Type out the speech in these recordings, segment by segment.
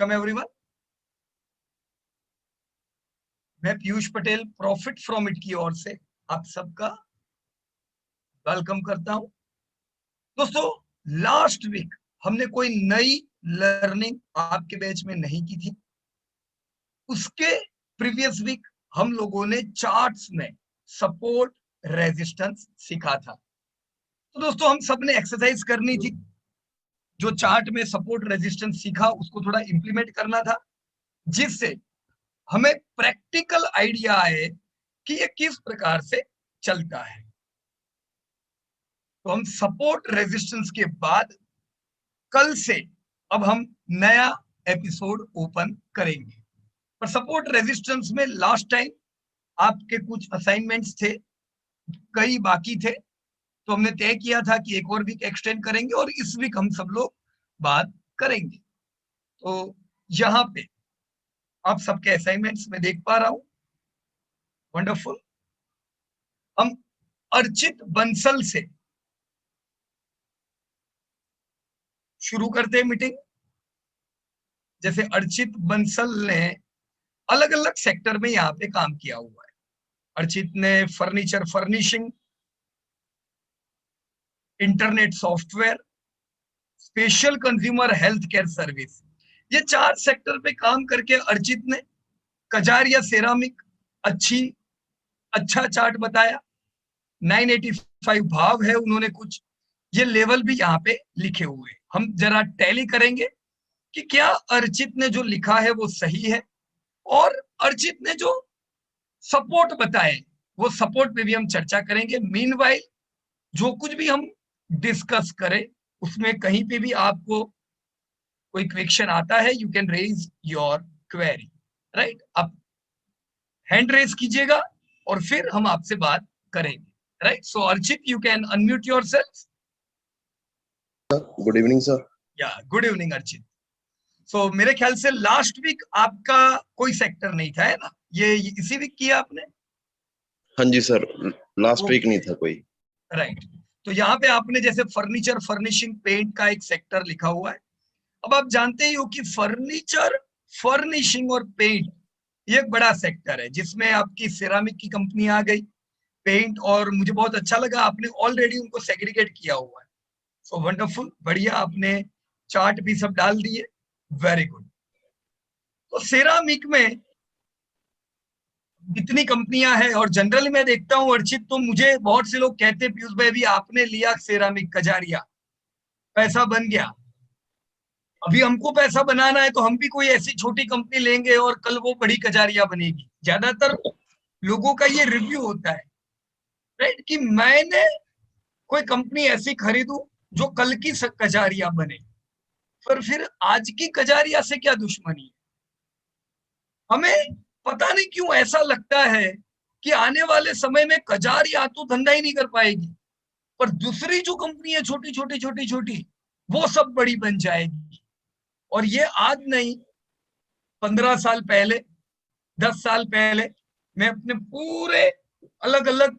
Welcome everyone. मैं Piyush Patel profit from it की ओर से आप सबका वेलकम करता हूं। दोस्तों, लास्ट वीक हमने कोई नई लर्निंग आपके बैच में नहीं की थी। उसके प्रीवियस वीक हम लोगों ने चार्ट्स में सपोर्ट रेजिस्टेंस सीखा था। तो दोस्तों, हम सब ने एक्सरसाइज करनी थी। जो चार्ट में सपोर्ट रेजिस्टेंस सीखा उसको थोड़ा इंप्लीमेंट करना था, जिससे हमें प्रैक्टिकल आइडिया आए कि ये किस प्रकार से चलता है। तो हम सपोर्ट रेजिस्टेंस के बाद कल से अब हम नया एपिसोड ओपन करेंगे। पर सपोर्ट रेजिस्टेंस में लास्ट टाइम आपके कुछ असाइनमेंट्स थे, कई बाकी थे, तो हमने तय किया था कि एक और वीक एक्सटेंड करेंगे और इस वीक हम सब लोग बात करेंगे। तो यहाँ पे आप सबके असाइनमेंट्स में देख पा रहा हूं। वंडरफुल। हम अर्चित बंसल से शुरू करते हैं मीटिंग। जैसे अर्चित बंसल ने अलग अलग सेक्टर में यहाँ पे काम किया हुआ है। अर्चित ने furniture furnishing, internet software, special consumer health care service, ये 4 सेक्टर पे काम करके अर्चित ने कजारिया सेरामिक अच्छा चार्ट बताया। 985 भाव है उन्होंने कुछ, ये लेवल भी यहाँ पे लिखे हुए। हम जरा टैली करेंगे कि क्या अर्चित ने जो लिखा है वो सही है, और अर्चित ने जो सपोर्ट बताए वो सपोर्ट पे भी हम चर्चा करेंगे। मीनवाइल जो कुछ भी हम डिस्कस करें उसमें कहीं पे भी आपको कोई क्वेश्चन आता है, you can raise your query, right. आप हैंड रेज कीजिएगा और फिर हम आपसे बात करेंगे, right. So Archit, you can unmute yourself. Good evening sir. या गुड इवनिंग अर्चित। सो मेरे ख्याल से लास्ट वीक आपका कोई सेक्टर नहीं था, है ना? ये इसी वीक किया आपने? हाँ जी सर, लास्ट वीक नहीं था कोई। राइट। तो यहाँ पे आपने जैसे फर्नीचर फर्निशिंग पेंट का एक सेक्टर लिखा हुआ है। अब आप जानते ही हो कि फर्नीचर फर्निशिंग और पेंट ये एक बड़ा सेक्टर है, जिसमें आपकी सिरामिक की कंपनी आ गई, पेंट, और मुझे बहुत अच्छा लगा आपने ऑलरेडी उनको सेग्रीगेट किया हुआ है। सो वंडरफुल, बढ़िया, आपने चार्ट भी सब डाल दिए, वेरी गुड। तो सिरामिक में कितनी कंपनियां हैं, और जनरली मैं देखता हूं अर्चित, तो मुझे बहुत से लोग कहते हैं पीयूष भाई अभी आपने लिया सेरामिक कजारिया, पैसा बन गया, अभी हमको पैसा बनाना है तो हम भी कोई ऐसी छोटी कंपनी लेंगे और कल वो बड़ी कजारिया बनेगी। ज्यादातर लोगों का ये रिव्यू होता है, राइट, कि मैंने कोई कंपनी ऐसी खरीदूं जो कल की कजारिया बने। पर फिर आज की कजारिया से क्या दुश्मनी है? हमें पता नहीं क्यों ऐसा लगता है कि आने वाले समय में कजारिया तो धंधा ही नहीं कर पाएगी, पर दूसरी जो कंपनी है छोटी छोटी छोटी छोटी, वो सब बड़ी बन जाएगी। और ये आज नहीं, 15 साल पहले, 10 साल पहले मैं अपने पूरे अलग अलग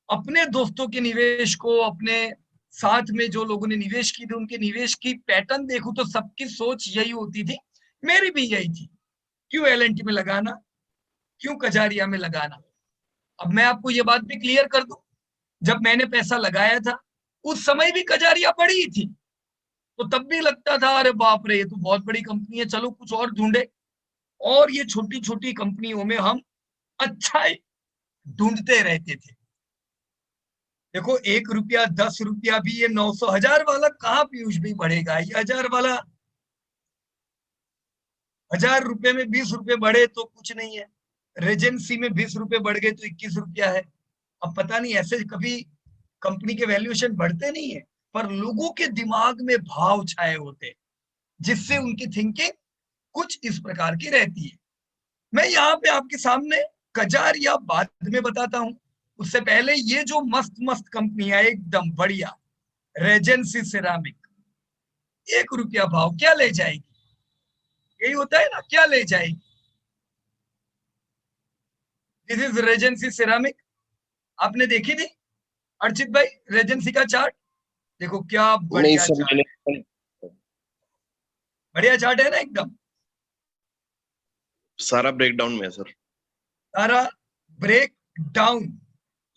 अपने दोस्तों के निवेश को, अपने साथ में जो लोगों ने निवेश की थी उनके निवेश की पैटर्न देखूं तो सबकी सोच यही होती थी, मेरी भी यही थी, क्यों एलएनटी में लगाना, क्यों कजारिया में लगाना। अब मैं आपको ये बात भी क्लियर कर दूं, जब मैंने पैसा लगाया था उस समय भी कजारिया बड़ी थी, तो तब भी लगता था अरे बाप रे ये तो बहुत बड़ी कंपनी है, चलो कुछ और ढूंढे। और ये छोटी छोटी कंपनियों में हम अच्छा ढूंढते रहते थे। देखो, 1 रुपया 10 रुपया भी, ये 900 1000 वाला कहाँ पीयूष भी बढ़ेगा, ये 1000 वाला, 1000 रुपए में 20 रुपए बढ़े तो कुछ नहीं है, रेजेंसी में 20 रुपए बढ़ गए तो 21 रुपया है। अब पता नहीं ऐसे कभी कंपनी के वैल्यूएशन बढ़ते नहीं है, पर लोगों के दिमाग में भाव छाए होते, जिससे उनकी थिंकिंग कुछ इस प्रकार की रहती है। मैं यहाँ पे आपके सामने कजारिया बाद में बताता हूं, उससे पहले ये जो मस्त मस्त कंपनी है एकदम बढ़िया, रेजेंसी सिरामिक, 1 रुपया भाव, क्या ले जाएगी? यही होता है ना, क्या ले जाएगी? This is Regency ceramic. आपने देखी थी अर्चित भाई रेजेंसी का चार्ट? देखो क्या नहीं बढ़िया सर, चार्ट है, बढ़िया चार्ट है ना एकदम। सारा ब्रेकडाउन में है सर। सारा ब्रेक डाउन।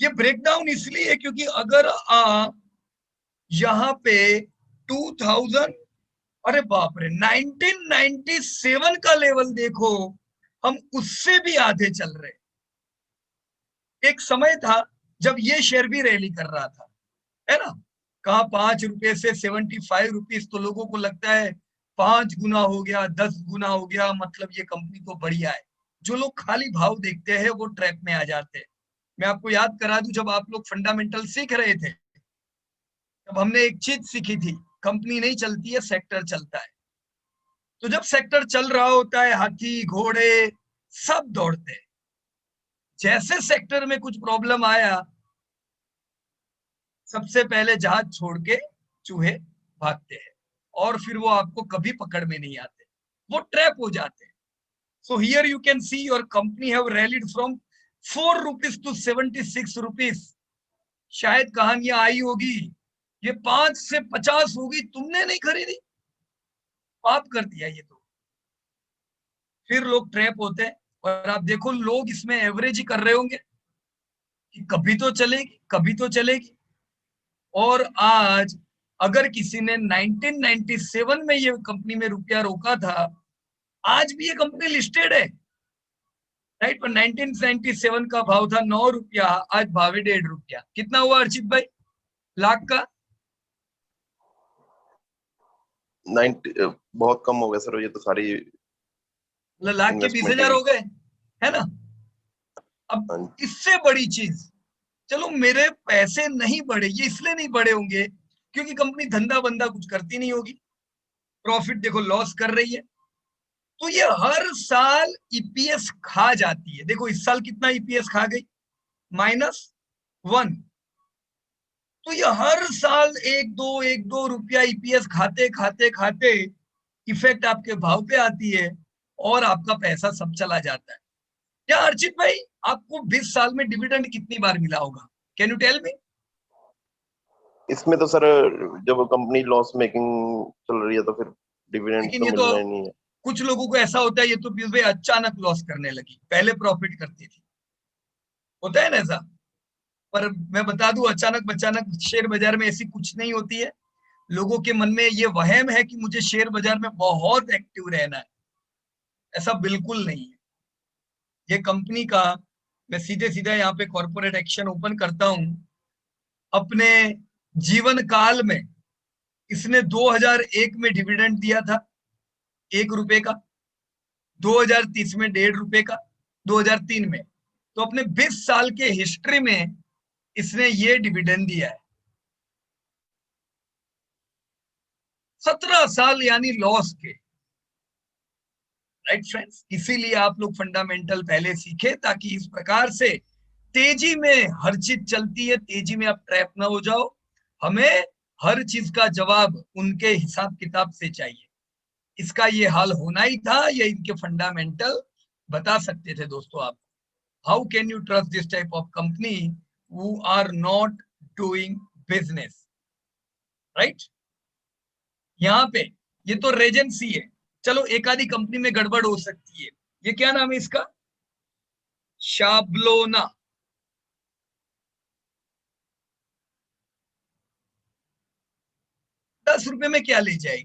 ये ब्रेक डाउन इसलिए है क्योंकि अगर आप यहाँ पे 2000, अरे बाप रे, 1997 का लेवल देखो, हम उससे भी आधे चल रहे। एक समय था जब ये शेयर भी रैली कर रहा था, है ना, कहा 5 रुपए से 75 रुपीज, तो लोगों को लगता है 5 गुना हो गया, 10 गुना हो गया, मतलब ये कंपनी तो बढ़िया है। जो लोग खाली भाव देखते हैं वो ट्रैप में आ जाते हैं। मैं आपको याद करा दूं, जब आप लोग फंडामेंटल सीख रहे थे तब हमने एक चीज सीखी थी, कंपनी नहीं चलती है, सेक्टर चलता है। तो जब सेक्टर चल रहा होता है, हाथी घोड़े सब दौड़ते हैं। जैसे सेक्टर में कुछ प्रॉब्लम आया, सबसे पहले जहाज छोड़ के चूहे भागते हैं, और फिर वो आपको कभी पकड़ में नहीं आते, वो ट्रैप हो जाते हैं। So here you can see your company have rallied from 4 rupees to 76 rupees. शायद कहानियां आई होगी ये 5 से 50 होगी, तुमने नहीं खरीदी, पाप कर दिया ये तो। फिर लोग ट्रैप होते हैं, और आप देखो लोग इसमें एवरेज ही कर रहे होंगे कि कभी तो चलेगी, कभी तो चलेगी। और आज अगर किसी ने 1997 में ये कंपनी में रुपया रोका था, आज भी ये कंपनी लिस्टेड है, राइट। पर 1997 का भाव था 9 रुपया, आज भाव है 1.5 रुपया। कितना हुआ अर्चित भाई, लाख का? 90 बहुत कम हो गया सर, ये तो सारी मतलब लाख के 20,000 इन्वेस्टमेंट। हो गए, है ना। अब इससे बड़ी चीज, चलो मेरे पैसे नहीं बढ़े, ये इसलिए नहीं बढ़े होंगे क्योंकि कंपनी धंधा बंदा कुछ करती नहीं होगी, प्रॉफिट देखो लॉस कर रही है, तो ये हर साल ईपीएस खा जाती है। देखो इस साल कितना ईपीएस खा गई, -1। तो ये हर साल 1-2 रुपया ईपीएस खाते खाते इफेक्ट आपके भाव पे आती है, और आपका पैसा सब चला जाता है। क्या अर्चित भाई, आपको 20 साल में डिविडेंड कितनी बार मिला होगा, कैन यू टेल मी? इसमें तो सर जब कंपनी लॉस मेकिंग चल रही है तो फिर डिविडेंड लेकिन तो ये तो मिलना ही नहीं है। कुछ लोगों को ऐसा होता है, ये तो पीयूष भाई अचानक लॉस करने लगी, पहले प्रॉफिट करती थी, होता है ना ऐसा। पर मैं बता दूं, अचानक अचानक शेयर बाजार में ऐसी कुछ नहीं होती है। लोगों के मन में ये वहम है कि मुझे शेयर बाजार में बहुत एक्टिव रहना है, ऐसा बिल्कुल नहीं है। ये कंपनी का, मैं सीधे सीधा यहाँ पे कॉर्पोरेट एक्शन ओपन करता हूं। अपने जीवन काल में इसने 2001 में डिविडेंड दिया था 1 रुपए का, 2030 में 1.5 रुपए का, 2003 में। तो अपने 20 साल के हिस्ट्री में इसने ये डिविडेंड दिया है। 17 साल यानी लॉस के, राइट फ्रेंड्स। इसीलिए आप लोग फंडामेंटल पहले सीखे, ताकि इस प्रकार से तेजी में हर चीज चलती है, तेजी में आप ट्रैप ना हो जाओ। हमें हर चीज का जवाब उनके हिसाब किताब से चाहिए। इसका ये हाल होना ही था, ये इनके फंडामेंटल बता सकते थे दोस्तों आप। How can you trust this type of company who are not doing business, right. यहाँ पे ये तो रेजेंसी है, चलो एक आधी कंपनी में गड़बड़ हो सकती है। ये क्या नाम है इसका, शाबलोना। 10 रुपए में क्या ले जाएगी,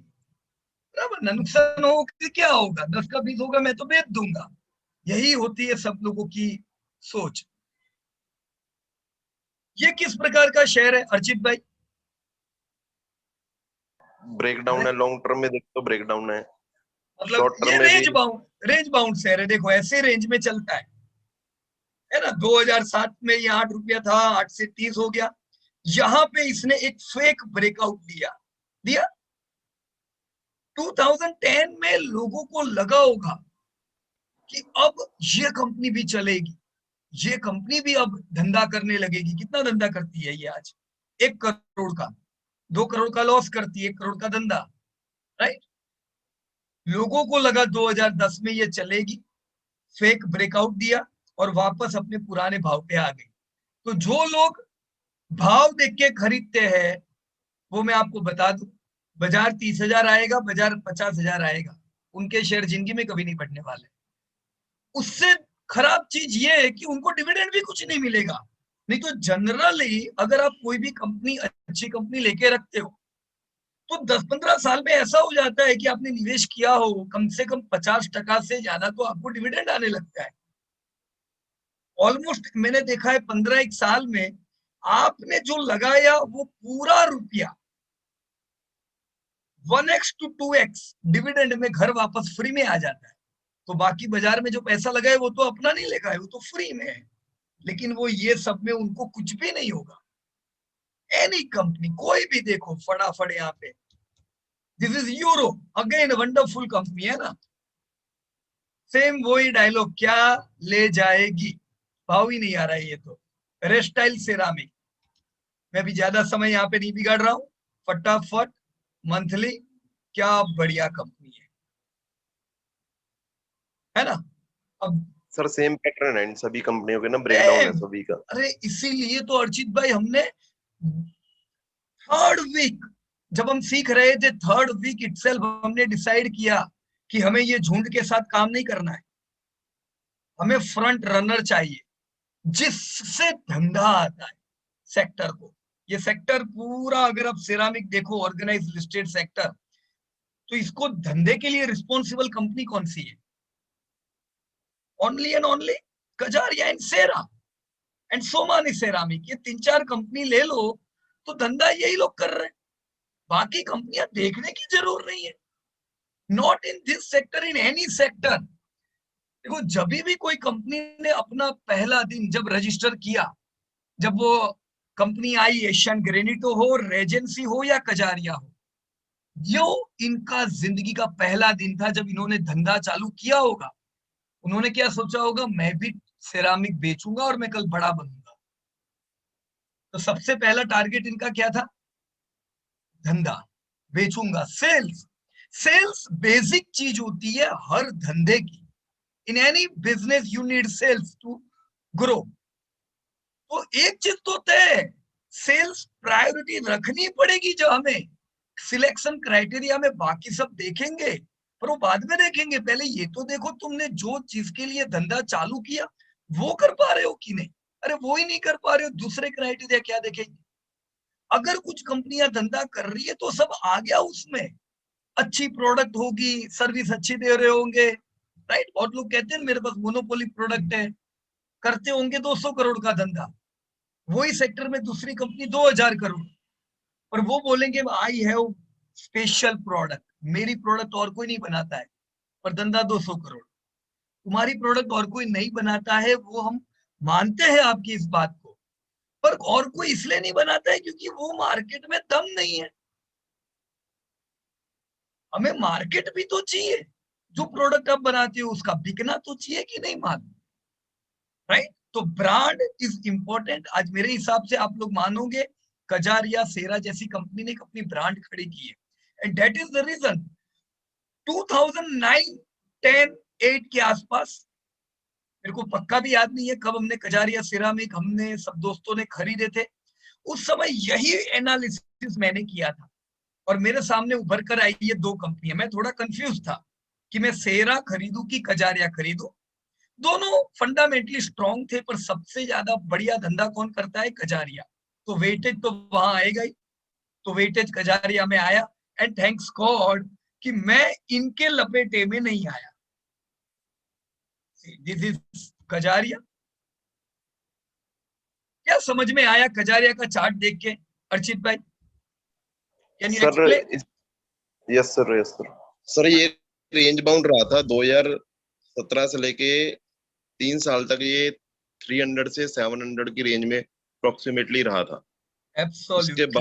बराबर ना, नुकसान हो कि क्या होगा, 10 का 20 होगा, मैं तो बेच दूंगा। यही होती है सब लोगों की सोच। ये किस प्रकार का शेयर है अर्चित भाई? ब्रेकडाउन है, लॉन्ग टर्म में देखो तो ब्रेकडाउन है, मतलब शॉर्ट टर्म ये में भी। रेंज बाउंड शेयर है, देखो ऐसे रेंज में चलता है ना। 2007 में ये 8 रुपया था, 8 से 30 हो गया। यहां पे इसने एक फेक ब्रेकआउट दिया दिया 2010 में। लोगों को लगा होगा कि अब ये कंपनी भी चलेगी, ये कंपनी भी अब धंधा करने लगेगी। कितना धंधा करती है ये आज, 1 करोड़ का, 2 करोड़ का लॉस करती है, 1 करोड़ का धंधा, राइट। लोगों को लगा 2010 में ये चलेगी, फेक ब्रेकआउट दिया और वापस अपने पुराने भाव पे आ गई। तो जो लोग भाव देख के खरीदते हैं, वो मैं आपको बता दूं, बाजार 30,000 आएगा, बाजार 50,000 आएगा, उनके शेयर जिंदगी में कभी नहीं बढ़ने वाले। उससे खराब चीज ये है कि उनको डिविडेंड भी कुछ नहीं मिलेगा। नहीं तो जनरली अगर आप कोई भी कंपनी, अच्छी कंपनी लेके रखते हो तो 10-15 साल में ऐसा हो जाता है कि आपने निवेश किया हो, कम से कम 50% से ज्यादा तो आपको डिविडेंड आने लगता है। ऑलमोस्ट मैंने देखा है 15 एक साल में आपने जो लगाया वो पूरा रुपया 1x to 2x डिविडेंड में घर वापस फ्री में आ जाता है। तो बाकी बाजार में जो पैसा लगा है वो तो अपना नहीं लगा है, वो तो फ्री में है। लेकिन वो ये सब में उनको कुछ भी नहीं होगा। एनी कंपनी कोई भी देखो, फटाफट यहाँ पे, this is euro again, wonderful company है ना, सेम वही डायलॉग, क्या ले जाएगी, भाव ही नहीं आ रहा है ये तो। रेस्टाइल सेरामिक, मैं भी ज्यादा समय यहाँ पे नहीं बिगाड़ रहा हूँ, फटाफट मंथली, क्या बढ़िया कंपनी है ना। अब सर सेम पैटर्न है इन सभी कंपनियों के ना, ब्रेकडाउन है सेम, सभी का। अरे इसीलिए तो अर्चित भाई हमने थर्ड वीक जब हम सीख रहे थे, थर्ड वीक इटसेल्फ हमने डिसाइड किया कि हमें ये झुंड के साथ काम नहीं करना है, हमें फ्रंट रनर चाहिए जिससे धंधा आता है सेक्टर को। ये सेक्टर पूरा अगर आप सिरामिक देखो, ऑर्गेनाइज लिस्टेड सेक्टर, तो इसको धंधे के लिए रिस्पॉन्सिबल कंपनी कौन सी है? Only and only Kajaria and Cera and Somany ceramic, ये 3-4 कंपनी ले लो तो धंधा यही लोग कर रहे हैं। बाकी कंपनियां देखने की जरूर नहीं है। Not in this sector, in any sector. देखो जब भी कोई कंपनी ने अपना पहला दिन जब रजिस्टर किया, जब वो कंपनी आई, एशियन ग्रेनिटो हो, रेजेंसी हो या कजारिया हो, जो इनका जिंदगी का पहला दिन था जब इन्होंने धंधा चालू किया होगा, उन्होंने क्या सोचा होगा, मैं भी सेरामिक बेचूंगा और मैं कल बड़ा बनूंगा। तो सबसे पहला टारगेट इनका क्या था? धंधा, बेचूंगा, सेल्स। सेल्स बेसिक चीज होती है हर धंधे की। In any business you need sales to grow. तो एक चीज तो तय, सेल्स प्रायोरिटी रखनी पड़ेगी। जो हमें सिलेक्शन क्राइटेरिया में बाकी सब देखेंगे, पर वो बाद में देखेंगे, पहले ये तो देखो तुमने जो चीज के लिए धंधा चालू किया वो कर पा रहे हो कि नहीं। अरे वो ही नहीं कर पा रहे हो, दूसरे क्राइटेरिया क्या देखेंगे? अगर कुछ कंपनियां धंधा कर रही है तो सब आ गया उसमें, अच्छी प्रोडक्ट होगी, सर्विस अच्छी दे रहे होंगे, राइट। बहुत लोग कहते हैं मेरे पास मोनोपोली प्रोडक्ट है, करते होंगे 200 करोड़ का धंधा, वही सेक्टर में दूसरी कंपनी 2000 करोड़, और वो बोलेंगे आई हैव स्पेशल प्रोडक्ट, मेरी प्रोडक्ट और कोई नहीं बनाता है, पर धंधा 200 करोड़। तुम्हारी प्रोडक्ट और कोई नहीं बनाता है, वो हम मानते हैं आपकी इस बात को, पर और कोई इसलिए नहीं बनाता है क्योंकि वो मार्केट में दम नहीं है। हमें मार्केट भी तो चाहिए, जो प्रोडक्ट आप बनाते हो उसका बिकना तो चाहिए कि नहीं माल, राइट। तो ब्रांड इज इंपॉर्टेंट। आज मेरे हिसाब से आप लोग मानोगे, कजारिया सेरा जैसी कंपनी ने अपनी ब्रांड खड़ी की है, and that is the reason 2009, 10, 8 के आसपास, मेरे को पक्का भी याद नहीं है कब हमने कजारिया सिरामिक हमने सब दोस्तों ने खरीदे थे। उस समय यही एनालिसिस मैंने किया था, और मेरे सामने उभर कर आई ये दो कंपनियां। मैं थोड़ा कंफ्यूज था कि मैं सेरा खरीदूं कि कजारिया खरीदूं। दोनों फंडामेंटली स्ट्रांग थे, पर सबसे ज्यादा बढ़िया धंधा कौन करता है? कजारिया। तो वेटेज तो वहां आएगा ही, तो वेटेज कजारिया में आया। एंड थैंक्स गॉड कि मैं इनके लपेटे में नहीं आया। This is Kajaria. क्या समझ में आया कजारिया का चार्ट देख के अर्चित भाई? Can you sir explain? Yes sir, yes sir. Sir ये रेंज बाउंड रहा था 2017 से लेके 3 साल तक, ये 300 से 700 की रेंज में अप्रोक्सीमेटली रहा था। उसके एब्सोल्युटली।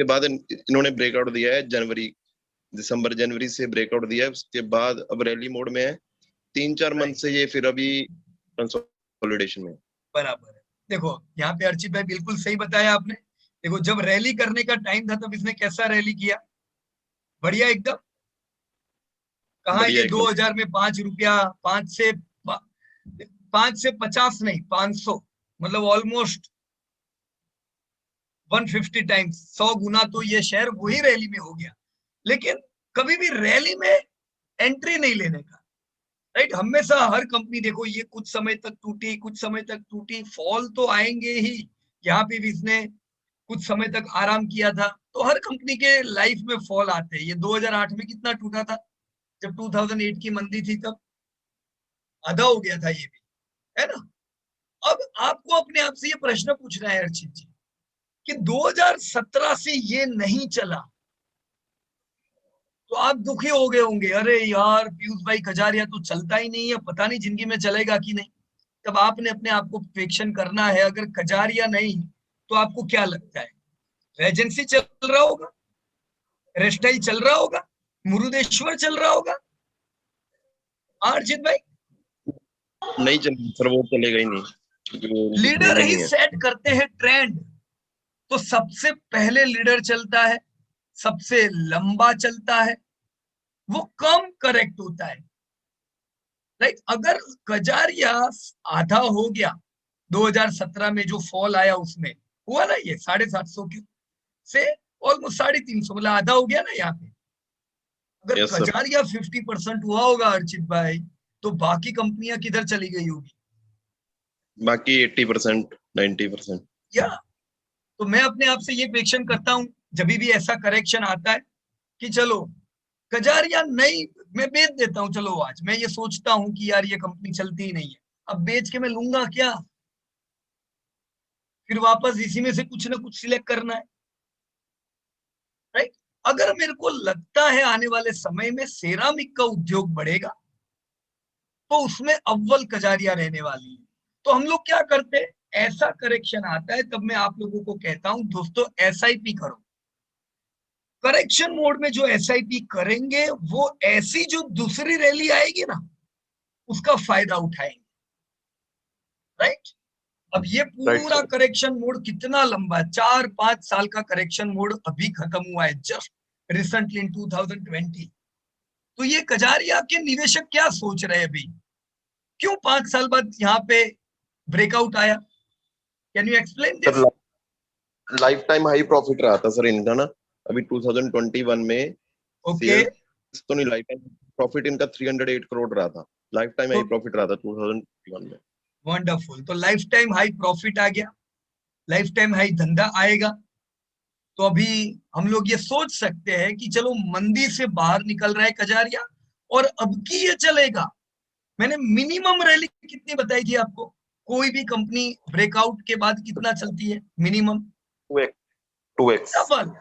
बाद इन्होंने ब्रेकआउट दिया है जनवरी, दिसंबर जनवरी से ब्रेकआउट दिया है। उसके बाद अब रैली मोड में है, 3-4 मंथ से ये फिर अभी कंसोलिडेशन में है। बराबर है। देखो यहाँ पे अर्चित भाई बिल्कुल सही बताया आपने। देखो जब रैली करने का टाइम था तब इसने कैसा रैली किया? बढ़िया एकदम। कहा बढ़िया ये एकदम। 2000 में 5 रुपया, 5 से 50 नहीं, 500, मतलब ऑलमोस्ट 150 टाइम्स, 100 गुना तो ये शेयर वही रैली में हो गया। लेकिन कभी भी रैली में एंट्री नहीं लेने का, राइट। हमेशा हर कंपनी देखो, ये कुछ समय तक टूटी, कुछ समय तक टूटी, फॉल तो आएंगे ही। यहाँ पे भी इसने कुछ समय तक आराम किया था, तो हर कंपनी के लाइफ में फॉल आते हैं। ये 2008 में कितना टूटा था, जब 2008 की मंदी थी, तब आधा हो गया था ये भी, है ना। अब आपको अपने आप से ये प्रश्न पूछना है अर्चित जी, कि 2017 से ये नहीं चला तो आप दुखी हो गए होंगे, अरे यार पीयूष भाई कजारिया तो चलता ही नहीं है, पता नहीं जिंदगी में चलेगा कि नहीं। तब आपने अपने आप को क्वेश्चन करना है, अगर कजारिया नहीं तो आपको क्या लगता है, रेजेंसी चल रहा होगा, रेस्टाइल चल रहा होगा, मुरुदेश्वर चल रहा होगा, अर्जित भाई। नहीं चलेगा सर, वो चलेगा ही नहीं क्योंकि वो उनकी लीडर ट्रेनिंग ही ही है। सेट करते हैं ट्रेंड, तो सबसे पहले लीडर चलता है, सबसे लंबा चलता है, वो कम करेक्ट होता है, राइट। अगर कजारिया आधा हो गया, 2017 में जो फॉल आया उसमें हुआ ना, ये 750 की से ऑलमोस्ट 350, मतलब आधा हो गया ना यहाँ पे। अगर यस सर। कजारिया 50% हुआ होगा अर्चित भाई, तो बाकी कंपनियां किधर चली गई होगी। बाकी 80%, 90%। या तो मैं अपने आप से ये क्वेश्चन करता हूं, जब भी ऐसा करेक्शन आता है कि चलो कजारिया नहीं, मैं बेच देता हूं, चलो आज मैं ये सोचता हूं कि यार ये कंपनी चलती ही नहीं है, अब बेच के मैं लूंगा क्या, फिर वापस इसी में से कुछ ना कुछ सिलेक्ट करना है, राइट। अगर मेरे को लगता है आने वाले समय में सेरामिक का उद्योग बढ़ेगा, तो उसमें अव्वल कजारिया रहने वाली है। तो हम लोग क्या करते हैं, ऐसा करेक्शन आता है तब मैं आप लोगों को कहता हूं दोस्तों एसआईपी करो। करेक्शन मोड में जो एसआईपी करेंगे, वो ऐसी जो दूसरी रैली आएगी ना, उसका फायदा उठाएंगे, राइट। अब ये राइट पूरा सर। करेक्शन मोड कितना लंबा है, 4-5 साल का करेक्शन मोड अभी खत्म हुआ है, जस्ट रिसेंटली इन 2020। तो ये कजारिया के निवेशक क्या सोच रहे हैं अभी, क्यों 5 साल बाद यहाँ पे ब्रेकआउट आया, can you explain sir this. Life time high profit रहा था सर इनका ना, अभी 2021 में। ओके, शेयर्स तो नहीं, लाइफ टाइम प्रॉफिट इनका 308 करोड़ रहा था। लाइफ टाइम तो हाई प्रॉफिट रहा था 2021 में। वंडरफुल, तो लाइफ टाइम हाई प्रॉफिट आ गया, लाइफ टाइम हाई धंधा आएगा। तो अभी हम लोग ये सोच सकते हैं कि चलो मंदी से बाहर निकल रहा है कजारिया, और अब की ये चलेगा। मैंने मिनिमम रैली कितनी बताई थी आपको, कोई भी कंपनी ब्रेकआउट के बाद कितना चलती है मिनिमम, 2x 2x। डबल।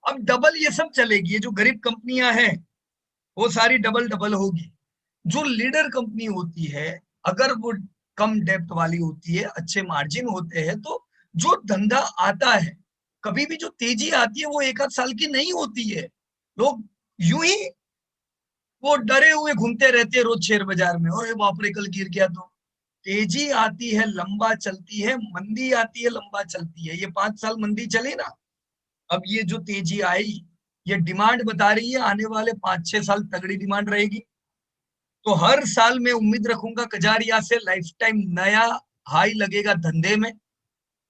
अब डबल ये सब चलेगी, ये जो गरीब कंपनियां हैं वो सारी डबल डबल होगी। जो लीडर कंपनी होती है, अगर वो कम डेप्थ वाली होती है, अच्छे मार्जिन होते हैं, तो जो धंधा आता है, कभी भी जो तेजी आती है वो 1 आध साल की नहीं होती है। लोग यूं ही वो डरे हुए घूमते रहते हैं रोज शेयर बाजार में, और बाप रे कल गिर गया तो। तेजी आती है लंबा चलती है, मंदी आती है लंबा चलती है। ये 5 साल मंदी चली ना, अब ये जो तेजी आई, ये डिमांड बता रही है आने वाले 5-6 साल तगड़ी डिमांड रहेगी। तो हर साल मैं उम्मीद रखूंगा कजारिया से लाइफ टाइम नया हाई लगेगा धंधे में,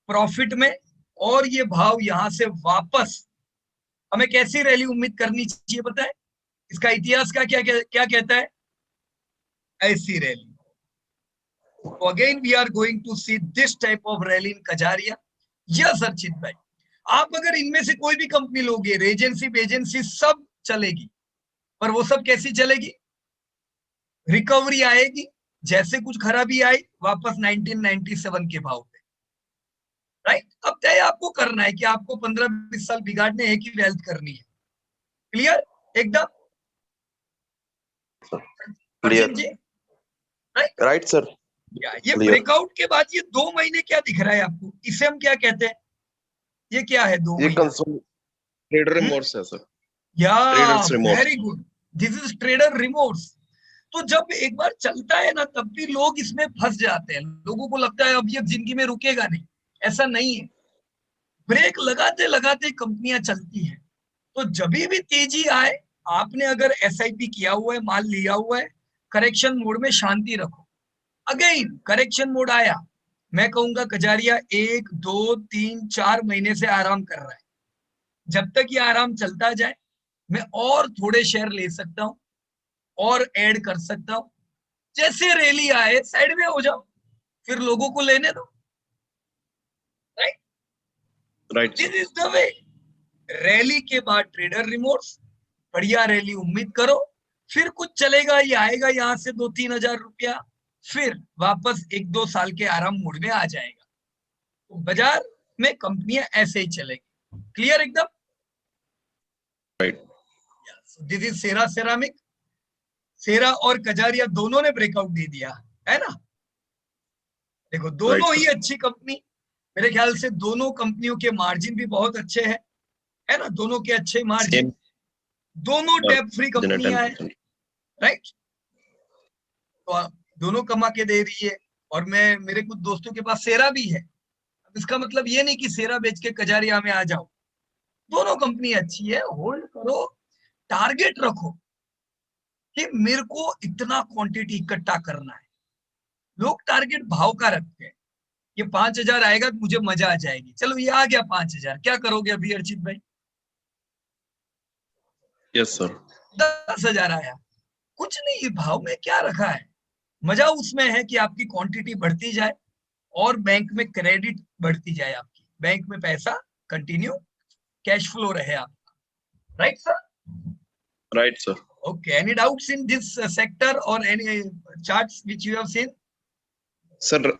प्रॉफिट में। और ये भाव यहां से वापस, हमें कैसी रैली उम्मीद करनी चाहिए पता है, इसका इतिहास का क्या क्या, क्या कहता है, ऐसी रैली। तो again we are going to see this type of rally in Kajaria. Yes Archit भाई, आप अगर इनमें से कोई भी कंपनी लोगे, एजेंसी एजेंसी सब चलेगी, पर वो सब कैसी चलेगी, रिकवरी आएगी, जैसे कुछ खराबी आई वापस 1997 के भाव पे, राइट। अब तय आपको करना है कि आपको 15-20 साल बिगाड़ने हैं कि वेल्थ करनी है, क्लियर एकदम अर्जुन क्लियर। जी, राइट। Right sir. ये क्लियर। ब्रेकआउट के बाद ये 2 महीने क्या दिख रहा है आपको, इसे हम क्या कहते हैं, ये क्या है दो ये महीना कंसोल ट्रेडर हम्म? रिमोर्स है सर। या traders remorse. Very good, this is trader remorse. तो जब एक बार चलता है ना, तब भी लोग इसमें फंस जाते हैं, लोगों को लगता है अब ये जिंदगी में रुकेगा नहीं, ऐसा नहीं है। ब्रेक लगाते लगाते कंपनियां चलती हैं। तो जब भी तेजी आए, आपने अगर एसआईपी किया हुआ है, माल लिया हुआ है, करेक्शन मोड में शांति रखो। अगेन करेक्शन मोड आया, मैं कहूंगा कजारिया 1-2-3-4 महीने से आराम कर रहा है। जब तक ये आराम चलता जाए, मैं और थोड़े शेयर ले सकता हूं और ऐड कर सकता हूं, जैसे रैली आए साइड में हो जाओ, फिर लोगों को लेने दो, right? Right this sir. Is the way. Rally के बाद ट्रेडर रिमोट्स, बढ़िया रैली उम्मीद करो, फिर कुछ चलेगा, ये आएगा यहाँ से 2-3 हजार रुपया, फिर वापस 1-2 साल के आराम मोड में आ जाएगा। तो बाजार में कंपनियां ऐसे ही चलेगी। क्लियर एकदम? Right. This is Cera ceramic. Cera और कजारिया दोनों ने ब्रेकआउट दे दिया है ना। देखो राइट दोनों ही सर। अच्छी कंपनी, मेरे ख्याल से दोनों कंपनियों के मार्जिन भी बहुत अच्छे हैं, है ना, दोनों के अच्छे मार्जिन, सेम दोनों डेब्ट फ्री मार्जिन है कंपनियां हैं, 10%। राइट? तो दोनों कमा के दे रही है। और मैं, मेरे कुछ दोस्तों के पास सेरा भी है। अब इसका मतलब ये नहीं कि सेरा बेच के कजारिया में आ जाओ, दोनों कंपनी अच्छी है, होल्ड करो, टारगेट रखो कि मेरे को इतना क्वांटिटी इकट्ठा करना है। लोग टारगेट भाव का रखते हैं, ये 5,000 आएगा तो मुझे मजा आ जाएगी, चलो ये आ गया 5,000, क्या करोगे अभी अर्चित भाई? Yes sir. 10,000 आया, कुछ नहीं, भाव में क्या रखा है, मजा उसमें है कि आपकी क्वांटिटी बढ़ती जाए और बैंक में क्रेडिट बढ़ती जाए, आपकी बैंक में पैसा कंटिन्यू कैश फ्लो रहे आपका, right sir? Right sir. Okay, any doubts in this sector और any charts which you have seen? Sir